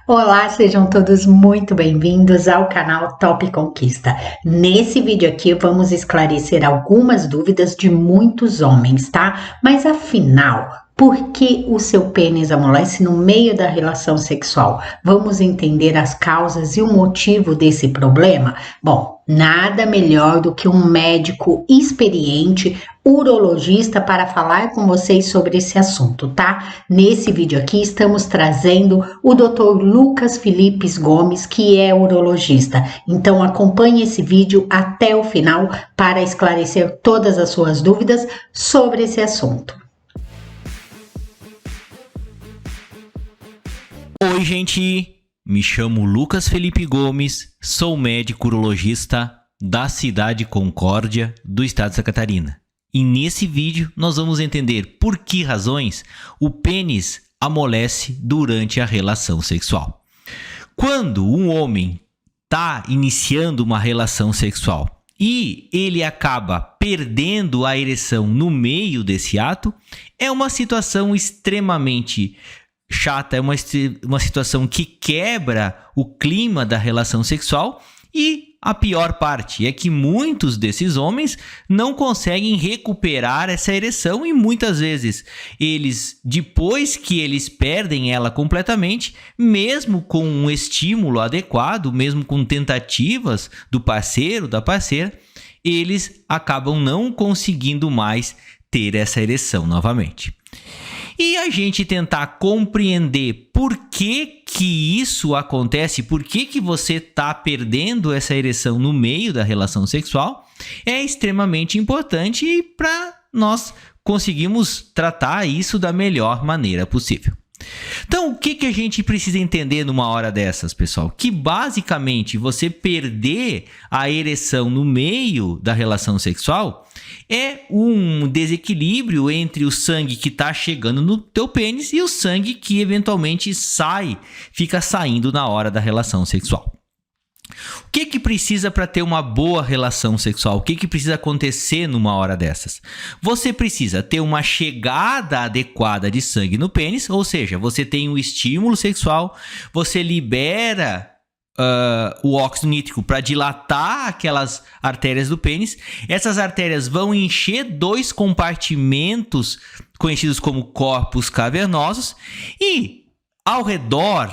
Olá, sejam todos muito bem-vindos ao canal Top Conquista. Nesse vídeo aqui vamos esclarecer algumas dúvidas de muitos homens, tá? Mas afinal, por que o seu pênis amolece no meio da relação sexual? Vamos entender as causas e o motivo desse problema? Bom, nada melhor do que um médico experiente, urologista, para falar com vocês sobre esse assunto, tá? Nesse vídeo aqui estamos trazendo o Dr. Lucas Filipes Gomes, que é urologista. Então acompanhe esse vídeo até o final para esclarecer todas as suas dúvidas sobre esse assunto. Oi, gente! Me chamo Lucas Felipe Gomes, sou médico urologista da cidade Concórdia, do estado de Santa Catarina. E nesse vídeo nós vamos entender por que razões o pênis amolece durante a relação sexual. Quando um homem está iniciando uma relação sexual e ele acaba perdendo a ereção no meio desse ato, é uma situação extremamente chata, é uma situação que quebra o clima da relação sexual. E a pior parte é que muitos desses homens não conseguem recuperar essa ereção e muitas vezes eles, depois que eles perdem ela completamente, mesmo com um estímulo adequado, mesmo com tentativas do parceiro, da parceira, eles acabam não conseguindo mais ter essa ereção novamente. E a gente tentar compreender por que isso acontece, por que você está perdendo essa ereção no meio da relação sexual, é extremamente importante para nós conseguirmos tratar isso da melhor maneira possível. Então, o que a gente precisa entender numa hora dessas, pessoal? Que basicamente você perder a ereção no meio da relação sexual é um desequilíbrio entre o sangue que está chegando no teu pênis e o sangue que eventualmente fica saindo na hora da relação sexual. O que precisa para ter uma boa relação sexual? O que precisa acontecer numa hora dessas? Você precisa ter uma chegada adequada de sangue no pênis, ou seja, você tem um estímulo sexual, você libera o óxido nítrico para dilatar aquelas artérias do pênis. Essas artérias vão encher dois compartimentos conhecidos como corpos cavernosos e ao redor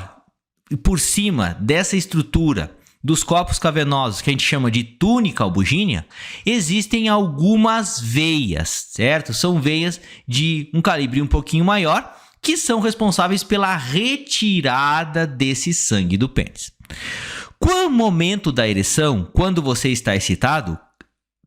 e por cima dessa estrutura dos corpos cavernosos, que a gente chama de túnica albugínea, existem algumas veias, certo? São veias de um calibre um pouquinho maior, que são responsáveis pela retirada desse sangue do pênis. Com o momento da ereção, quando você está excitado,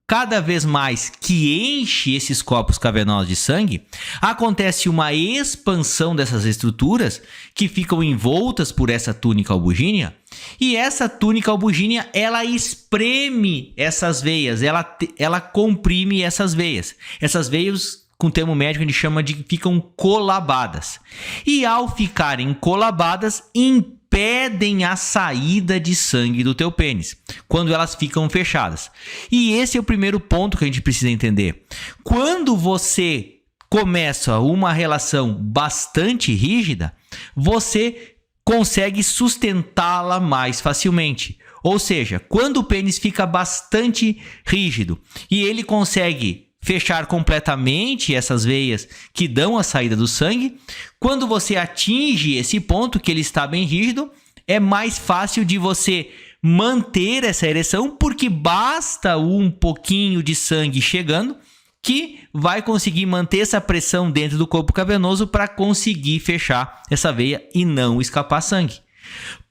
cada vez mais que enche esses corpos cavernosos de sangue, acontece uma expansão dessas estruturas que ficam envoltas por essa túnica albugínea, e essa túnica albugínea, ela espreme essas veias, ela comprime essas veias. Essas veias, com o termo médico, a gente chama de ficam colabadas. E ao ficarem colabadas, impedem a saída de sangue do teu pênis, quando elas ficam fechadas. E esse é o primeiro ponto que a gente precisa entender. Quando você começa uma relação bastante rígida, você consegue sustentá-la mais facilmente. Ou seja, quando o pênis fica bastante rígido e ele consegue fechar completamente essas veias que dão a saída do sangue, quando você atinge esse ponto que ele está bem rígido, é mais fácil de você manter essa ereção, porque basta um pouquinho de sangue chegando que vai conseguir manter essa pressão dentro do corpo cavernoso para conseguir fechar essa veia e não escapar sangue.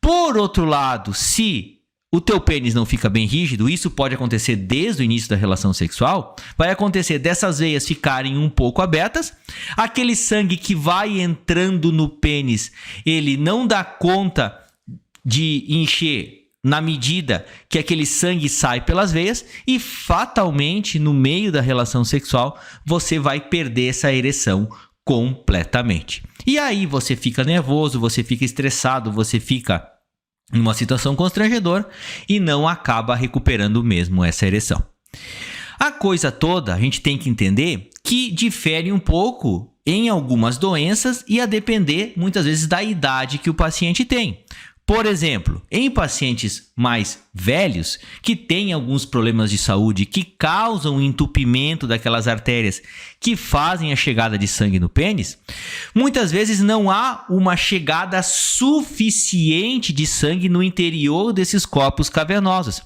Por outro lado, se o teu pênis não fica bem rígido, isso pode acontecer desde o início da relação sexual, vai acontecer dessas veias ficarem um pouco abertas, aquele sangue que vai entrando no pênis, ele não dá conta de encher na medida que aquele sangue sai pelas veias e fatalmente no meio da relação sexual você vai perder essa ereção completamente. E aí você fica nervoso, você fica estressado, você fica numa situação constrangedora e não acaba recuperando mesmo essa ereção. A coisa toda, a gente tem que entender que difere um pouco em algumas doenças e a depender muitas vezes da idade que o paciente tem. Por exemplo, em pacientes mais velhos que têm alguns problemas de saúde que causam entupimento daquelas artérias que fazem a chegada de sangue no pênis, muitas vezes não há uma chegada suficiente de sangue no interior desses corpos cavernosos.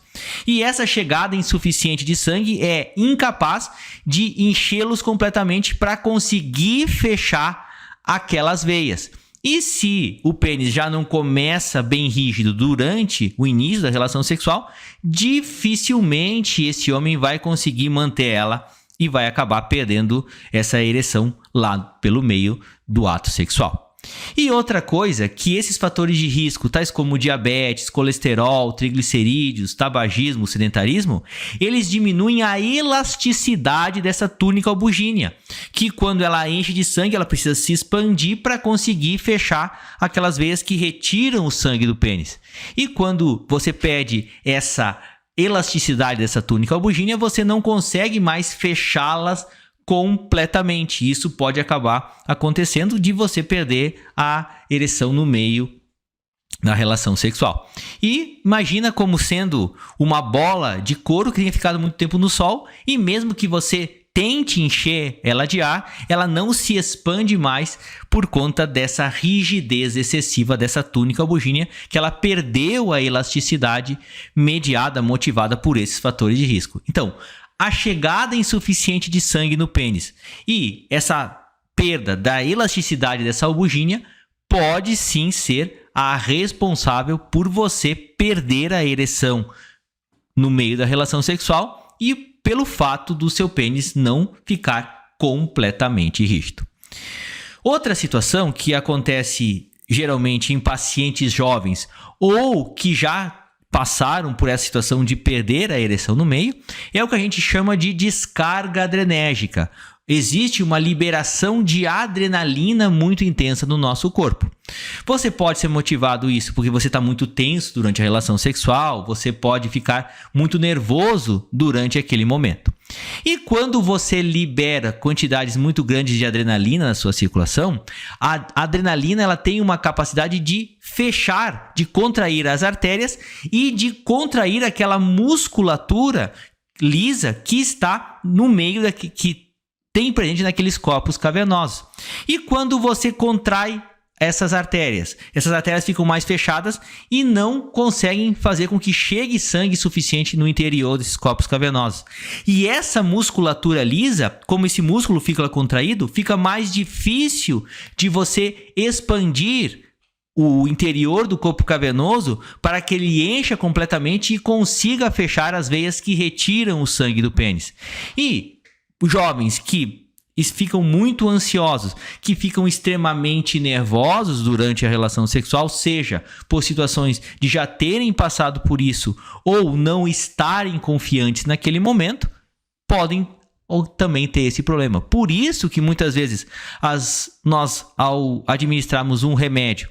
E essa chegada insuficiente de sangue é incapaz de enchê-los completamente para conseguir fechar aquelas veias. E se o pênis já não começa bem rígido durante o início da relação sexual, dificilmente esse homem vai conseguir manter ela e vai acabar perdendo essa ereção lá pelo meio do ato sexual. E outra coisa, que esses fatores de risco, tais como diabetes, colesterol, triglicerídeos, tabagismo, sedentarismo, eles diminuem a elasticidade dessa túnica albugínea, que quando ela enche de sangue, ela precisa se expandir para conseguir fechar aquelas veias que retiram o sangue do pênis. E quando você perde essa elasticidade dessa túnica albugínea, você não consegue mais fechá-las completamente. Isso pode acabar acontecendo de você perder a ereção no meio da relação sexual. E imagina como sendo uma bola de couro que tenha ficado muito tempo no sol e mesmo que você tente encher ela de ar, ela não se expande mais por conta dessa rigidez excessiva dessa túnica albugínea, que ela perdeu a elasticidade motivada por esses fatores de risco. Então, a chegada insuficiente de sangue no pênis e essa perda da elasticidade dessa albugínea pode sim ser a responsável por você perder a ereção no meio da relação sexual e pelo fato do seu pênis não ficar completamente rígido. Outra situação que acontece geralmente em pacientes jovens ou que já passaram por essa situação de perder a ereção no meio, é o que a gente chama de descarga adrenérgica. Existe uma liberação de adrenalina muito intensa no nosso corpo. Você pode ser motivado isso porque você está muito tenso durante a relação sexual, você pode ficar muito nervoso durante aquele momento. E quando você libera quantidades muito grandes de adrenalina na sua circulação, a adrenalina ela tem uma capacidade de fechar, de contrair as artérias e de contrair aquela musculatura lisa que está no meio que tem presente naqueles corpos cavernosos. E quando você contrai essas artérias ficam mais fechadas e não conseguem fazer com que chegue sangue suficiente no interior desses corpos cavernosos. E essa musculatura lisa, como esse músculo fica contraído, fica mais difícil de você expandir o interior do corpo cavernoso para que ele encha completamente e consiga fechar as veias que retiram o sangue do pênis. E jovens que ficam muito ansiosos, que ficam extremamente nervosos durante a relação sexual, seja por situações de já terem passado por isso ou não estarem confiantes naquele momento, podem ou também ter esse problema. Por isso que muitas vezes nós, ao administrarmos um remédio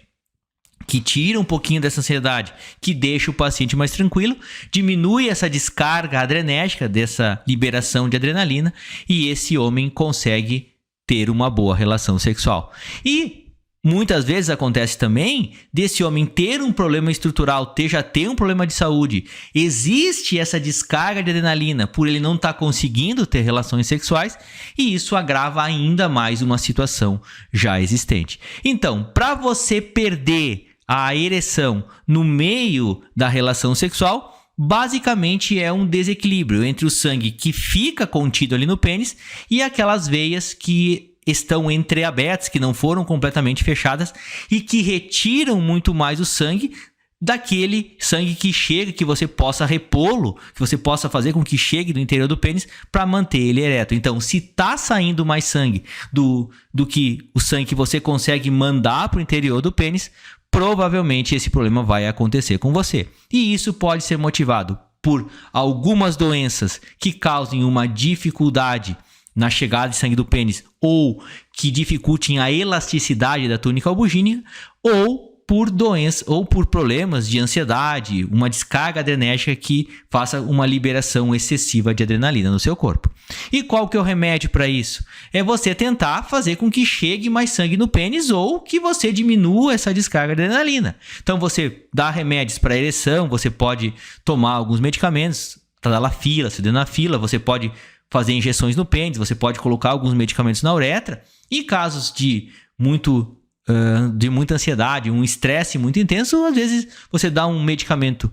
que tira um pouquinho dessa ansiedade, que deixa o paciente mais tranquilo, diminui essa descarga adrenérgica, dessa liberação de adrenalina, e esse homem consegue ter uma boa relação sexual. E muitas vezes acontece também desse homem ter um problema estrutural, já ter um problema de saúde. Existe essa descarga de adrenalina por ele não estar conseguindo ter relações sexuais e isso agrava ainda mais uma situação já existente. Então, para você perder a ereção no meio da relação sexual, basicamente é um desequilíbrio entre o sangue que fica contido ali no pênis e aquelas veias que estão entreabertas, que não foram completamente fechadas e que retiram muito mais o sangue daquele sangue que chega, que você possa repô-lo, que você possa fazer com que chegue do interior do pênis para manter ele ereto. Então, se está saindo mais sangue do que o sangue que você consegue mandar para o interior do pênis, provavelmente esse problema vai acontecer com você. E isso pode ser motivado por algumas doenças que causem uma dificuldade na chegada de sangue do pênis ou que dificultem a elasticidade da túnica albugínea ou por doença ou por problemas de ansiedade, uma descarga adrenérgica que faça uma liberação excessiva de adrenalina no seu corpo. E qual que é o remédio para isso? É você tentar fazer com que chegue mais sangue no pênis ou que você diminua essa descarga de adrenalina. Então você dá remédios para ereção, você pode tomar alguns medicamentos, tadalafila, sildenafila, você pode fazer injeções no pênis, você pode colocar alguns medicamentos na uretra. E casos de muita ansiedade, um estresse muito intenso, às vezes você dá um medicamento,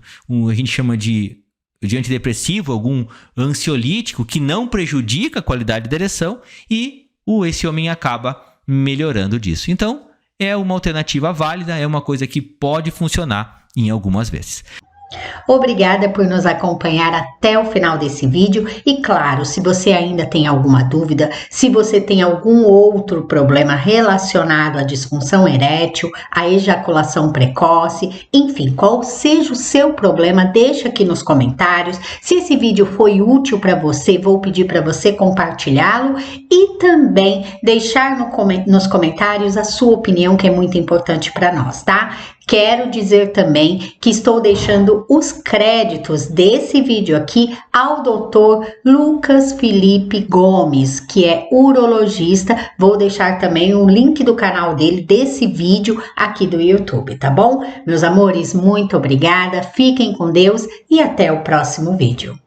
a gente chama de antidepressivo, algum ansiolítico que não prejudica a qualidade da ereção e esse homem acaba melhorando disso. Então, é uma alternativa válida, é uma coisa que pode funcionar em algumas vezes. Obrigada por nos acompanhar até o final desse vídeo e claro, se você ainda tem alguma dúvida, se você tem algum outro problema relacionado à disfunção erétil, à ejaculação precoce, enfim, qual seja o seu problema, deixa aqui nos comentários. Se esse vídeo foi útil para você, vou pedir para você compartilhá-lo e também deixar nos comentários a sua opinião, que é muito importante para nós, tá? Quero dizer também que estou deixando os créditos desse vídeo aqui ao Dr. Lucas Felipe Gomes, que é urologista. Vou deixar também o link do canal dele, desse vídeo aqui do YouTube, tá bom? Meus amores, muito obrigada, fiquem com Deus e até o próximo vídeo.